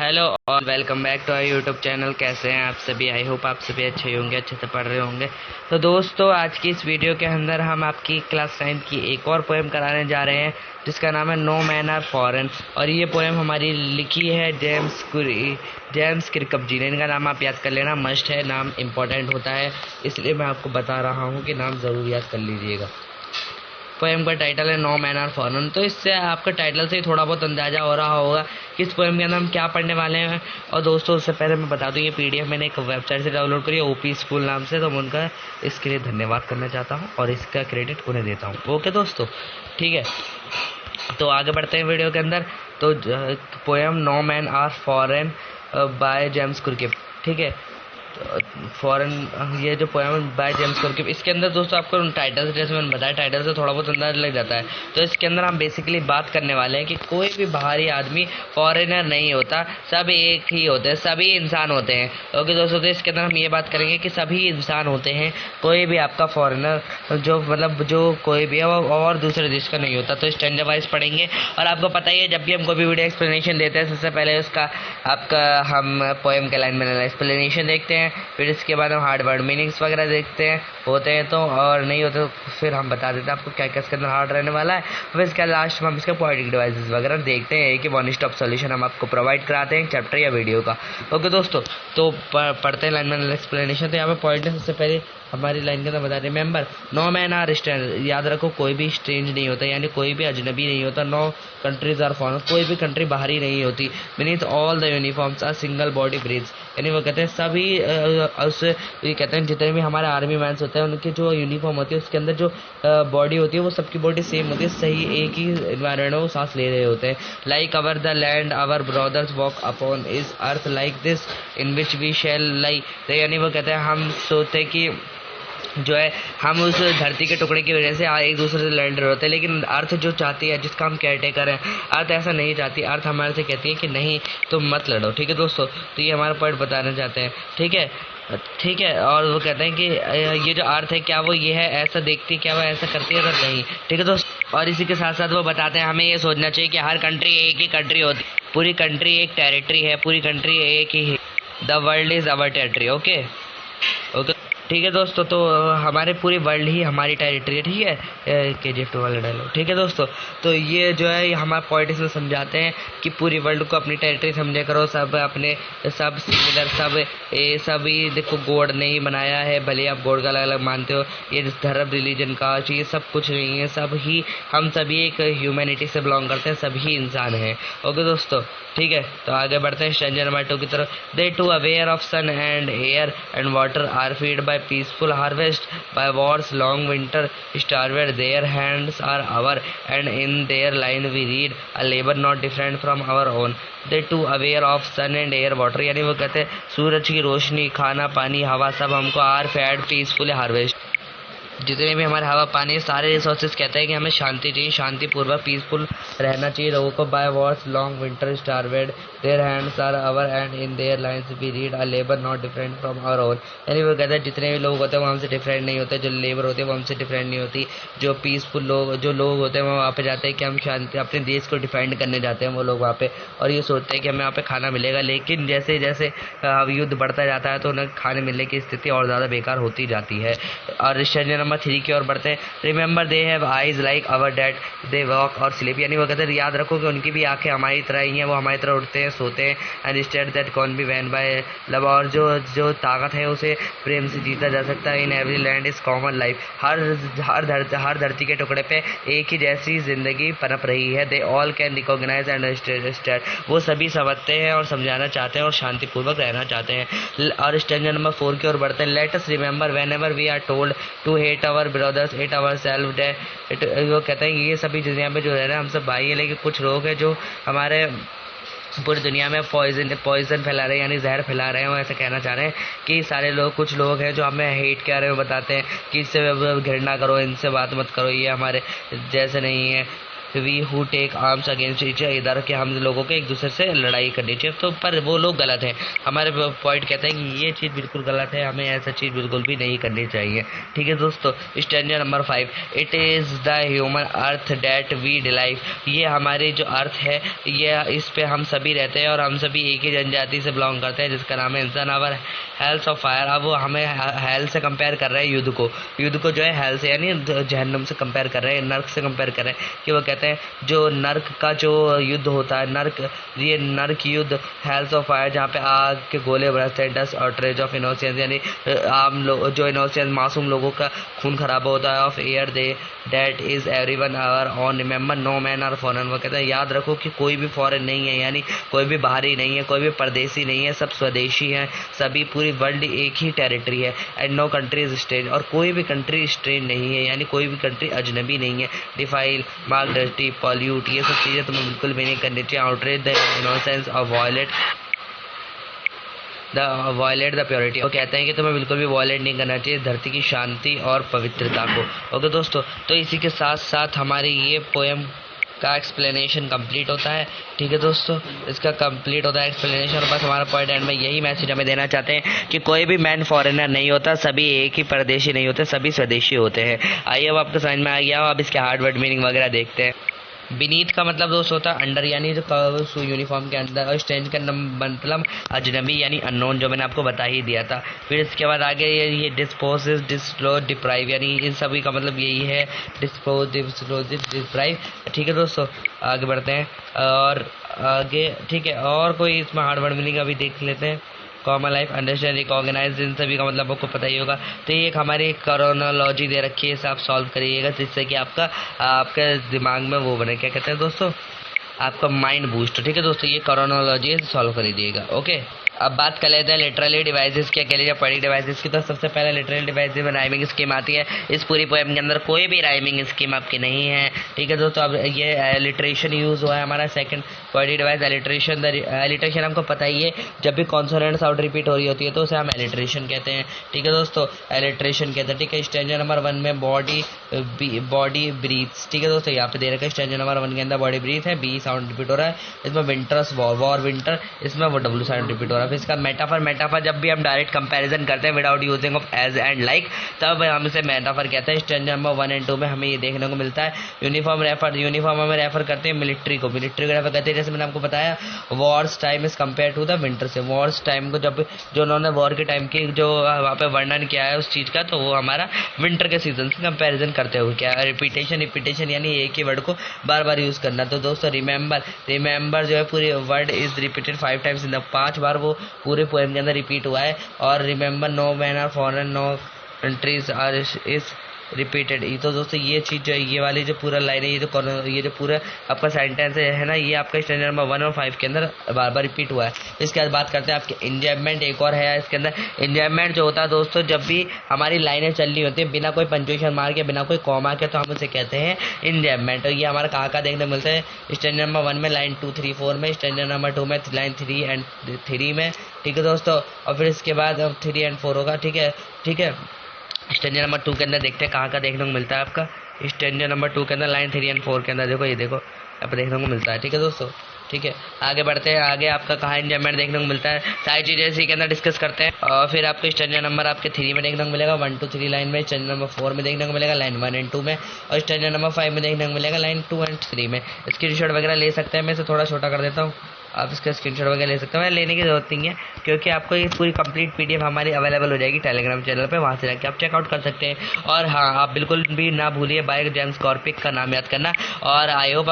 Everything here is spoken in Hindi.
हेलो और welcome back to our YouTube channel. कैसे हैं आप सभी? आई होप आप सभी अच्छे होंगे, अच्छे से पढ़ रहे होंगे। तो दोस्तों, आज की इस वीडियो के अंदर हम आपकी क्लास 9 की एक और पोएम कराने जा रहे हैं जिसका नाम है नो मैन आर फॉरेन। और ये पोएम हमारी लिखी है जेम्स किरकप जी ने। इनका नाम आप याद कर लेना, मस्ट है, नाम इम्पोर्टेंट होता है, इसलिए मैं आपको बता रहा हूँ कि नाम ज़रूर याद कर लीजिएगा। पोएम का टाइटल है नो मैन आर फॉरेन। तो इससे आपका टाइटल से ही थोड़ा बहुत अंदाजा हो रहा होगा कि इस पोएम के अंदर हम क्या पढ़ने वाले हैं। और दोस्तों, उससे पहले मैं बता दूं, ये पीडीएफ मैंने एक वेबसाइट से डाउनलोड करी है, ओपी स्कूल नाम से। तो मैं उनका इसके लिए धन्यवाद करना चाहता हूँ और इसका क्रेडिट उन्हें देता हूँ। ओके दोस्तों, ठीक है, तो आगे बढ़ते हैं वीडियो के अंदर। तो poem no man are foreign by James Kirkup, ठीक है। फॉरेन, ये जो पोएम बाय जेम्स किरकप, इसके अंदर दोस्तों आपको टाइटल से, जैसे मैंने बताया, टाइटल से थोड़ा बहुत अंदाज लग जाता है। तो इसके अंदर हम बेसिकली बात करने वाले हैं कि कोई भी बाहरी आदमी फॉरेनर नहीं होता, सब एक ही होते हैं, सभी इंसान होते हैं। ओके दोस्तों, तो इसके अंदर हम ये बात करेंगे कि सभी इंसान होते हैं, कोई भी आपका फॉरेनर जो कोई भी है वो और दूसरे देश का नहीं होता। तो स्टैंडर्ड वाइज पढ़ेंगे। और आपको पता ही है, जब भी हम कोई भी वीडियो एक्सप्लेनेशन देते हैं, सबसे पहले उसका हम पोएम के लाइन में एक्सप्लेनेशन देखते हैं, फिर इसके बाद हम हार्ड वर्ड मीनिंग्स वगैरह देखते हैं, होते हैं तो, और नहीं होते तो फिर हम बता देते हैं आपको क्या क्या इसके अंदर हार्ड रहने वाला है। फिर इसके लास्ट में हम इसके पोएटिक डिवाइसेस वगैरह देखते हैं कि वन स्टॉप सॉल्यूशन हम आपको प्रोवाइड कराते हैं चैप्टर या वीडियो का। ओके दोस्तों, तो पढ़ते हैं लाइन में एक्सप्लेनेशन। तो यहाँ पे पॉइंट सबसे पहले हमारी लाइन के अंदर बता दें, member no man are strange. याद रखो, कोई भी स्ट्रेंज नहीं होता, यानी कोई भी अजनबी नहीं होता। नो कंट्रीज आर फॉरेन, कोई भी कंट्री बाहरी नहीं होती। Means all the uniforms are single body breathes, यानी वो कहते हैं सभी ये कहते हैं जितने भी हमारे आर्मी मैंस होते हैं उनकी जो यूनिफॉर्म होती है उसके अंदर जो बॉडी होती है वो सबकी बॉडी सेम होती है, सही एक ही एनवायरमेंट में वो सांस ले रहे होते हैं। Like our the land our brothers walk upon is earth like this in which we shall lie. यानी वो कहते हैं हम सोचते कि जो है हम उस धरती के टुकड़े की वजह से एक दूसरे से लड़ रहे होते हैं, लेकिन अर्थ जो चाहती है, जिसका हम केयर टेकर हैं, अर्थ ऐसा नहीं चाहती। अर्थ हमारे से कहती है कि नहीं, तुम मत लड़ो। ठीक है दोस्तों, तो ये हमारा पॉइंट बताना चाहते हैं। ठीक है, ठीक है। और वो कहते हैं कि ये जो अर्थ है, क्या वो ये है, ऐसा देखती है, क्या वो ऐसा करती है, अगर नहीं। ठीक है दोस्तों, और इसी के साथ साथ वो बताते हैं हमें ये सोचना चाहिए कि हर कंट्री एक ही कंट्री होती, पूरी कंट्री एक टेरिटरी है, पूरी कंट्री एक ही है। The world is our territory. Okay okay, ठीक है दोस्तों, तो हमारे पूरे वर्ल्ड ही हमारी टेरिटरी है। ठीक है, KGF 2 वाला डायलॉग। ठीक है दोस्तों, तो ये जो है हमारे पॉइंट इसमें समझाते हैं कि पूरी वर्ल्ड को अपनी टेरिटरी समझे करो, सब अपने, सब सिमिलर, सब ही देखो, गॉड नहीं बनाया है, भले आप गॉड का अलग अलग मानते हो, ये धर्म रिलीजन का ये सब कुछ नहीं है, सब ही हम सभी एक ह्यूमैनिटी से बिलोंग करते हैं, सभी इंसान हैं। ओके दोस्तों, ठीक है, तो आगे बढ़ते हैं स्ट्रेंजर नंबर 2 की तरफ। They to aware of sun and air and water are feed by peaceful harvest by war's long winter starved, their hands are our and in their line we read a labor not different from our own. They too aware of sun and air water, यानी वो कहते हैं सूरज की रोशनी, खाना, पानी, हवा, सब हमको आर फैड पीसफुल हार्वेस्ट, जितने भी हमारे हवा पानी सारे रिसोर्सेज कहते हैं कि हमें शांति चाहिए, शांतिपूर्वक पीसफुल रहना चाहिए लोगों को। By wars long winter starved their hands are our and in their lines we read a labour not different from our own. यानी वो कहते हैं जितने भी लोग होते हैं वो हमसे डिफरेंट नहीं होते, जो लेबर होते हैं वो हमसे डिफरेंट नहीं होती, जो पीसफुल लोग होते हैं वो वहाँ पे जाते हैं कि हम शांति अपने देश को डिफेंड करने जाते हैं वो लोग वहाँ पे, और ये सोचते हैं कि हमें वहाँ पे खाना मिलेगा। लेकिन जैसे जैसे युद्ध बढ़ता जाता है तो उन्हें खाने मिलने की स्थिति और ज़्यादा बेकार होती जाती है। और स्ट्रेंजर नंबर 3 की ओर बढ़ते हैं। Remember they have eyes like our dad they walk और स्लीप, यानी वो कहते हैं याद रखो कि उनकी भी आंखें हमारी तरह ही हैं, वो हमारी तरह उठते हैं, सोते हैं। And state that can be won by love, और जो ताकत है उसे प्रेम से जीता जा सकता है। In every land is common life, हर धरती के टुकड़े पे एक ही जैसी जिंदगी पनप रही है। They all can recognise and understand, वो सभी समझते हैं और समझाना चाहते हैं और शांतिपूर्वक रहना चाहते हैं। और स्टैंडर्ड नंबर 4 की ओर बढ़ते हैं। Let us remember whenever we are told to hate our brothers it our self that. वो कहते हैं ये सभी दुनिया में जो है ना, हम सब भाई हैं, लेकिन कुछ लोग हैं जो हमारे पूरी दुनिया में पॉइजन फैला रहे हैं, यानी जहर फैला रहे हैं। वो ऐसा कहना चाह रहे हैं कि सारे लोग, कुछ लोग हैं जो हमें हेट के बारे में बताते हैं कि इससे घृणा करो, इनसे बात मत करो, ये हमारे जैसे नहीं है। We who take arms against each other, कि हम लोगों को एक दूसरे से लड़ाई करनी चाहिए। तो पर वो लोग गलत हैं, हमारे पॉइंट कहते हैं कि ये चीज़ बिल्कुल गलत है, हमें ऐसा चीज़ बिल्कुल भी नहीं करनी चाहिए। ठीक है दोस्तों, stanza number 5, it is the human earth that we deliver, ये हमारी जो अर्थ है ये इस पे हम सभी रहते हैं और हम सभी एक ही जनजाति से बिलोंग करते हैं जिसका नाम है इंसान। अवर हेल्स ऑफ फायर, अब वो हमें हेल से कंपेयर कर रहे हैं, युद्ध को जो है हेल से यानी जहन्नम से कंपेयर कर रहे हैं, नर्क से कंपेयर कर रहे हैं, कि वो कहते हैं जो नर्क का जो युद्ध होता है, ये नर्क युद्ध, हेल्स ऑफ फायर जहाँ पे आग के गोले बरसते हैं, डस्ट और ट्रेज ऑफ इनोसेंस यानी आम लोग जो इनोसेंस मासूम लोगों का खून खराब होता है, of air they that is everyone our own, remember no man are foreign, वो कहते हैं याद रखो कि कोई भी फॉरेन नहीं है, यानी कोई भी बाहरी नहीं है, कोई भी परदेसी नहीं है, सब स्वदेशी हैं, सभी पूरी वर्ल्ड एक ही टेरिटरी है। And no country is strange, और कोई भी कंट्री स्ट्रेंज नहीं है, यानी कोई भी कंट्री अजनबी नहीं है। डिफाइल, मार्क डर्टी, पॉल्यूट, ये सब चीज़ें तुम्हें बिल्कुल भी नहीं करनी चाहिए। Outrage the innocence of violate the purity, वो कहते हैं कि तुम्हें बिल्कुल भी वायलेट नहीं करना चाहिए धरती की शांति और पवित्रता को। ओके दोस्तों, तो इसी के साथ साथ हमारी ये पोएम का एक्सप्लेनेशन कंप्लीट होता है। ठीक है दोस्तों, इसका कंप्लीट होता है एक्सप्लेनेशन, और बस हमारा पॉइंट एंड में यही मैसेज हमें देना चाहते हैं कि कोई भी मैन फॉरेनर नहीं होता, सभी एक ही परदेशी नहीं होते, सभी स्वदेशी होते हैं। आइए अब आपको समझ में आ गया हो, अब इसके हार्ड वर्ड मीनिंग वगैरह देखते हैं। बीनीथ का मतलब दोस्त होता है अंडर, यानी जो यूनिफॉर्म के अंदर, और स्ट्रेंज का मतलब अजनबी यानी अननोन, जो मैंने आपको बता ही दिया था। फिर इसके बाद आगे ये डिस्पोज, डिस्क्लोज, डिप्राइव, यानी इन सभी का मतलब यही है, डिस्पोज, डिप्राइव। ठीक है दोस्तों, आगे बढ़ते हैं और आगे ठीक है, और कोई इसमें हार्ड वर्ड मीनिंग अभी देख लेते हैं। कॉमन लाइफ, अंडरस्टैंड, रिकॉग्नाइज, इन सभी का मतलब आपको पता ही होगा। तो ये एक हमारी क्रोनोलॉजी दे रखी है, इसे आप सॉल्व करिएगा जिससे कि आपके दिमाग में वो बने, क्या कहते हैं दोस्तों, आपका माइंड बूस्ट। ठीक है दोस्तों, ये क्रोनोलॉजी सॉल्व कर दीजिएगा। ओके, अब बात कर लेते हैं लिटरली डिवाइसेस की, अकेले पॉइंटिक डिवाइसेस की। तो सबसे पहले लिटरली डिवाइसेस में राइमिंग स्कीम आती है। इस पूरी पोएम के अंदर कोई भी राइमिंग स्कीम आपकी नहीं है। ठीक है दोस्तों, अब ये एलिट्रेशन यूज हुआ है हमारा सेकंड पॉइंटिक डिवाइस, एलिट्रेशन। एलिट्रेशन हमको पता ही है, जब भी कॉन्सोनेंट साउंड रिपीट हो रही होती है तो उसे हम एलिट्रेशन कहते हैं। ठीक है दोस्तों, एलिट्रेशन कहते हैं। ठीक है, स्टैंजा नंबर 1 में बॉडी ब्रीथ्स। ठीक है दोस्तों, यहाँ पे दे रखा है स्टैंजा नंबर 1 के अंदर बॉडी ब्रीथ है, बी साउंड रिपीट हो रहा है। इसमें विंटर्स वॉर विंटर, इसमें वो डब्ल्यू साउंड रिपीट हो रहा है। फिर इसका मेटाफर जब भी हम डायरेक्ट कंपैरिजन करते हैं without using of as and like, तब हम इसे मेटाफर कहते हैं। स्टैंजा नंबर 1 और 2 में हमें ये देखने को मिलता है। यूनिफॉर्म हमें रेफर करते हैं मिलिट्री को रेफर करते हैं, जैसे मैंने आपको बताया war's time is compare to the winter से। वॉर्स टाइम को जब जो उन्होंने वॉर के टाइम की जो वहाँ पे वर्णन किया है उस चीज़ का, तो वो हमारा विंटर के सीजन से कंपैरिजन करते हुए क्या है, रिपीटेशन यानी एक ही वर्ड को बार बार यूज़ करना। तो दोस्तों रिमेंबर जो है पूरी word is repeated 5 times in the, 5 बार वो पूरे पोएम के अंदर रिपीट हुआ है। और remember no man are foreign, no countries are is repeated. तो दोस्तों ये चीज़ जो ये वाली जो पूरा लाइन है, ये जो पूरा आपका सेंटेंस है ना, ये आपका स्टैंडर्ड नंबर 1 और 5 के अंदर बार बार रिपीट हुआ है। इसके बाद बात करते हैं आपके इंजॉयमेंट, एक और है इसके अंदर। इंजॉयमेंट जो होता है दोस्तों, जब भी हमारी लाइनें चल रही होती है बिना कोई पंक्चुएशन मार के, बिना कोई कॉमा के, तो हम उसे कहते हैं इंजॉयमेंट। और ये हमारा कहाँ देखने को मिलता है, स्टैंडर्ड नंबर 1 में लाइन 2, 3, 4 में, स्टैंडर्ड नंबर 2 में लाइन 3 एंड 3 में। ठीक है दोस्तों, और फिर इसके बाद 3 एंड 4 होगा। ठीक है, स्टैंजा नंबर 2 के अंदर देखते हैं कहाँ देखने को मिलता है आपका। स्टैंजा नंबर 2 के अंदर लाइन 3 एंड 4 के अंदर देखो, ये देखो यहाँ पर देखने को मिलता है। ठीक है दोस्तों, ठीक है, आगे बढ़ते हैं। आगे आपका कहाँ इंजॉयमेंट देखने को मिलता है, सारी चीज़ें इसी के अंदर डिस्कस करते हैं। और फिर आपको स्टैंजा नंबर आपके 3 में देखने को मिलेगा, 1 2 3 लाइन में, स्टैंजा नंबर 4 में देखने को मिलेगा लाइन 1 एंड 2 में, और स्टैंजा नंबर 5 में देखने को मिलेगा लाइन 2 एंड 3 में। स्क्रीनशॉट वगैरह ले सकते हैं, मैं इसे थोड़ा छोटा कर देता हूँ, आप इसका स्क्रीनशॉट वगैरह ले सकते हैं। लेने की जरूरत नहीं है क्योंकि आपको ये पूरी कंप्लीट पीडीएफ हमारी अवेलेबल हो जाएगी टेलीग्राम चैनल पे, वहाँ से जाके आप चेकआउट कर सकते हैं। और हाँ, आप बिल्कुल भी ना भूलिए बाय जेम्स कॉर्पिक का नाम याद करना। और आई होप